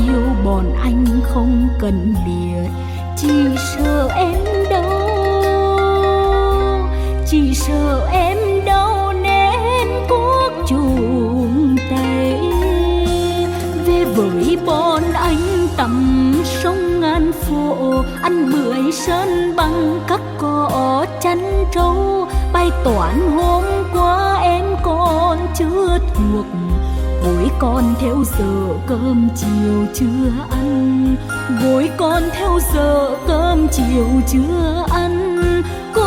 nhiều bọn anh không cần biết, chỉ sợ em đâu, chỉ sợ em đâu nên cuốc chung tay về với bọn anh tắm sông ngàn phố, ăn bưởi sơn bằng các cỏ chăn trâu. Bài toán hôm qua em còn chưa thuộc, gối con theo giờ cơm chiều chưa ăn, gối con theo giờ cơm chiều chưa ăn. Cô